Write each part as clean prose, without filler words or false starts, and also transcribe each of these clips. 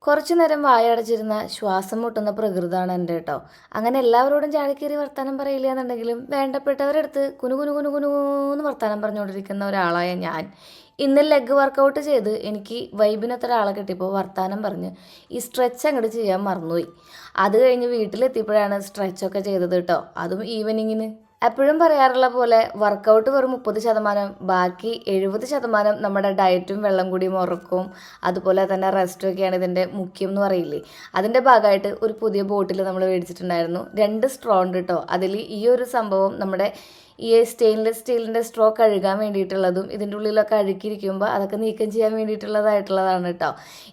കുറച്ചു നേരം വായടച്ചിരുന്ന ശ്വാസം മുട്ടുന്ന പ്രകൃതമാണ് എൻ്റെ കേട്ടോ. അങ്ങനെ എല്ലാവരോടും ചാടിക്കേറി വർത്താനം പറയില്ല എന്നുണ്ടെങ്കിലും വേണ്ടപ്പെട്ടവരെടുത്ത് കുനു കുനു കുനു കുനൂന്ന് വർത്താനം പറഞ്ഞുകൊണ്ടിരിക്കുന്ന ഒരാളായ ഞാൻ ഇന്ന് ലെഗ് വർക്കൗട്ട് ചെയ്ത് എനിക്ക് വൈബിനൊത്ത ഒരാളെ കിട്ടിയപ്പോൾ വർത്താനം പറഞ്ഞ് ഈ സ്ട്രെച്ച് അങ്ങോട്ട് ചെയ്യാൻ മറന്നുപോയി. അത് കഴിഞ്ഞ് വീട്ടിലെത്തിയപ്പോഴാണ് സ്ട്രെച്ചൊക്കെ ചെയ്തത് കേട്ടോ, അതും ഈവനിങ്ങിന്. എപ്പോഴും പറയാറുള്ള പോലെ വർക്കൗട്ട് വെറും 30%, ബാക്കി 70% നമ്മുടെ ഡയറ്റും വെള്ളം കൂടിയും ഉറക്കവും അതുപോലെ തന്നെ റെസ്റ്റും ഒക്കെയാണ് ഇതിൻ്റെ മുഖ്യം എന്ന് പറയില്ലേ. അതിൻ്റെ ഭാഗമായിട്ട് ഒരു പുതിയ ബോട്ടിൽ നമ്മൾ മേടിച്ചിട്ടുണ്ടായിരുന്നു. 2 സ്ട്രോ ഉണ്ട് കേട്ടോ. അതിൽ ഈ ഒരു സംഭവം നമ്മുടെ ഈ സ്റ്റെയിൻലെസ് സ്റ്റീലിൻ്റെ സ്ട്രോ കഴുകാൻ വേണ്ടിയിട്ടുള്ളതും ഇതിൻ്റെ ഉള്ളിലൊക്കെ അഴുക്കിയിരിക്കുമ്പോൾ അതൊക്കെ നീക്കം ചെയ്യാൻ വേണ്ടിയിട്ടുള്ളതായിട്ടുള്ളതാണ് കേട്ടോ.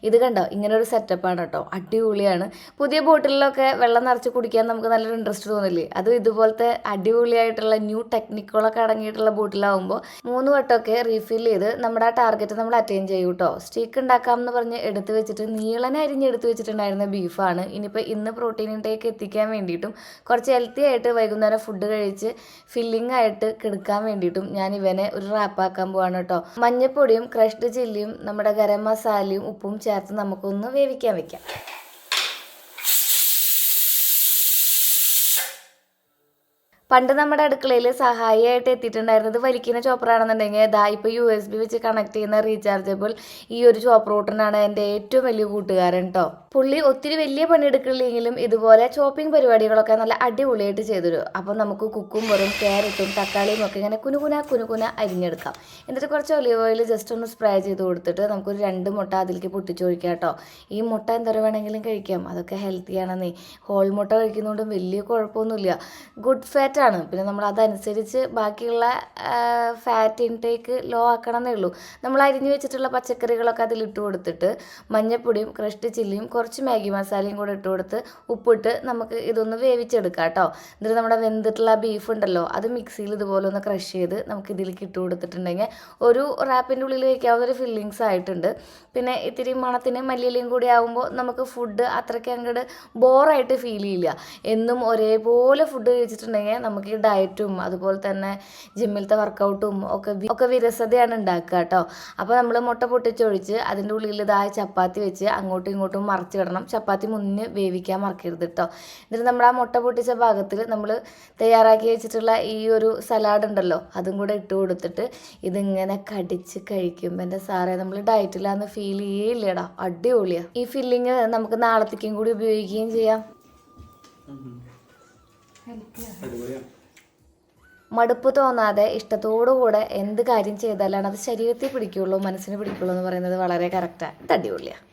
ഇത് കണ്ടോ, ഇങ്ങനെ ഒരു സെറ്റപ്പാണ് കേട്ടോ, അടിപൊളിയാണ്. പുതിയ ബോട്ടിലൊക്കെ വെള്ളം നിറച്ച് കുടിക്കാൻ നമുക്ക് നല്ലൊരു ഇൻട്രസ്റ്റ് തോന്നില്ലേ. അതും ഇതുപോലത്തെ അടിപൊളിയായിട്ടുള്ള ന്യൂ ടെക്നിക്കുകളൊക്കെ അടങ്ങിയിട്ടുള്ള ബോട്ടിലാവുമ്പോൾ 3 വട്ടമൊക്കെ റീഫിൽ ചെയ്ത് നമ്മുടെ ആ ടാർഗറ്റ് നമ്മൾ അറ്റൈൻ ചെയ്യും കേട്ടോ. സ്റ്റീക്ക് ഉണ്ടാക്കാം എന്ന് പറഞ്ഞ് എടുത്ത് വെച്ചിട്ട് നീളനെ അരിഞ്ഞെടുത്ത് വെച്ചിട്ടുണ്ടായിരുന്ന ബീഫാണ്. ഇനിയിപ്പോൾ ഇന്ന് പ്രോട്ടീൻ ഇൻടേക്ക് എത്തിക്കാൻ വേണ്ടിയിട്ടും കുറച്ച് ഹെൽത്തി ആയിട്ട് വൈകുന്നേരം ഫുഡ് കഴിച്ച് ഫില്ലിംഗ് ആയിട്ട് കിടക്കാൻ വേണ്ടിയിട്ടും ഞാൻ ഇവനെ ഒരു റാപ്പാക്കാൻ പോവാണ് കേട്ടോ. മഞ്ഞപ്പൊടിയും ക്രഷ്ഡ് ചില്ലിയും നമ്മുടെ ഗരം മസാലയും ഉപ്പും ചേർത്ത് നമുക്കൊന്ന് വേവിക്കാൻ വെക്കാം. പണ്ട് നമ്മുടെ അടുക്കളയിൽ സഹായിയായിട്ട് എത്തിയിട്ടുണ്ടായിരുന്നത് വലിക്കുന്ന ചോപ്പറാണെന്നുണ്ടെങ്കിൽ ഇതാ ഇപ്പോൾ USB വെച്ച് കണക്ട് ചെയ്യുന്ന റീചാർജബിൾ ഈ ഒരു ചോപ്പർ റൂട്ടനാണ് എൻ്റെ ഏറ്റവും വലിയ കൂട്ടുകാരൻ കേട്ടോ. പുള്ളി ഒത്തിരി വലിയ പണിയെടുക്കില്ലെങ്കിലും ഇതുപോലെ ചോപ്പിംഗ് പരിപാടികളൊക്കെ നല്ല അടിപൊളിയായിട്ട് ചെയ്തുതരും. അപ്പോൾ നമുക്ക് കുക്കുംബറും ക്യാരറ്റും തക്കാളിയും ഒക്കെ ഇങ്ങനെ കുനുകുന അരിഞ്ഞെടുക്കാം. എന്നിട്ട് കുറച്ച് ഒലിവ് ഓയിൽ ജസ്റ്റ് ഒന്ന് സ്പ്രേ ചെയ്ത് കൊടുത്തിട്ട് നമുക്കൊരു 2 മുട്ട അതിലേക്ക് പൊട്ടിച്ചൊഴിക്കാം കേട്ടോ. ഈ മുട്ട എന്തോരം വേണമെങ്കിലും കഴിക്കാം, അതൊക്കെ ഹെൽത്തിയാണെന്നേ. ഹോൾ മുട്ട കഴിക്കുന്നതുകൊണ്ടും വലിയ കുഴപ്പമൊന്നുമില്ല, ഗുഡ് ഫാറ്റ് ആണ്. പിന്നെ നമ്മൾ അതനുസരിച്ച് ബാക്കിയുള്ള ഫാറ്റ് ഇൻടേക്ക് ലോ ആക്കണമെന്നേ ഉള്ളൂ. നമ്മൾ അരിഞ്ഞു വെച്ചിട്ടുള്ള പച്ചക്കറികളൊക്കെ അതിലിട്ട് കൊടുത്തിട്ട് മഞ്ഞപ്പൊടിയും ക്രഷ്ഡ് ചില്ലിയും കുറച്ച് മാഗി മസാലയും കൂടെ ഇട്ട് കൊടുത്ത് ഉപ്പിട്ട് നമുക്ക് ഇതൊന്ന് വേവിച്ചെടുക്കാം കേട്ടോ. എന്നിട്ട് നമ്മുടെ വെന്തിട്ടുള്ള ബീഫ് ഉണ്ടല്ലോ, അത് മിക്സിയിൽ ഇതുപോലെ ഒന്ന് ക്രഷ് ചെയ്ത് നമുക്ക് ഇതിലേക്ക് ഇട്ട് കൊടുത്തിട്ടുണ്ടെങ്കിൽ ഒരു റാപ്പിൻ്റെ ഉള്ളിൽ വയ്ക്കാവുന്ന ഒരു ഫില്ലിങ്സ് ആയിട്ടുണ്ട്. പിന്നെ ഇത്തിരി മണത്തിന് മല്ലിയിലയും കൂടി ആകുമ്പോൾ നമുക്ക് ഫുഡ് അത്രയ്ക്ക് അങ്ങോട്ട് ബോറായിട്ട് ഫീൽ ചെയ്യില്ല. എന്നും ഒരേപോലെ ഫുഡ് കഴിച്ചിട്ടുണ്ടെങ്കിൽ നമുക്ക് ഈ ഡയറ്റും അതുപോലെ തന്നെ ജിമ്മിലത്തെ വർക്കൗട്ടും ഒക്കെ വിരസതയാണ് ഉണ്ടാക്കുക കേട്ടോ. അപ്പോൾ നമ്മൾ മുട്ട പൊട്ടിച്ചൊഴിച്ച് അതിൻ്റെ ഉള്ളിൽ ഇതായ ചപ്പാത്തി വെച്ച് അങ്ങോട്ടും ഇങ്ങോട്ടും മറിച്ചിടണം. ചപ്പാത്തി മുന്നേ വേവിക്കാൻ മറക്കരുത് കേട്ടോ. എന്നിട്ട് നമ്മൾ ആ മുട്ട പൊട്ടിച്ച ഭാഗത്തിൽ നമ്മൾ തയ്യാറാക്കി വെച്ചിട്ടുള്ള ഈ ഒരു സലാഡ് ഉണ്ടല്ലോ, അതും കൂടെ ഇട്ട് കൊടുത്തിട്ട് ഇതിങ്ങനെ കടിച്ച് കഴിക്കുമ്പോൾ എൻ്റെ സാറേ നമ്മൾ ഡയറ്റിലാന്ന് ഫീൽ ചെയ്യില്ലേടാ, അടിപൊളിയാണ്. ഈ ഫില്ലിങ് നമുക്ക് നാളത്തേക്കും കൂടി ഉപയോഗിക്കുകയും ചെയ്യാം. മടുപ്പ് തോന്നാതെ ഇഷ്ടത്തോടുകൂടെ എന്ത് കാര്യം ചെയ്താലാണ് അത് ശരീരത്തിൽ പിടിക്കുള്ളൂ, മനസ്സിന് പിടിക്കുള്ളൂ എന്ന് പറയുന്നത് വളരെ കറക്റ്റാണ്. ഇത് അടിപൊളിയാണ്.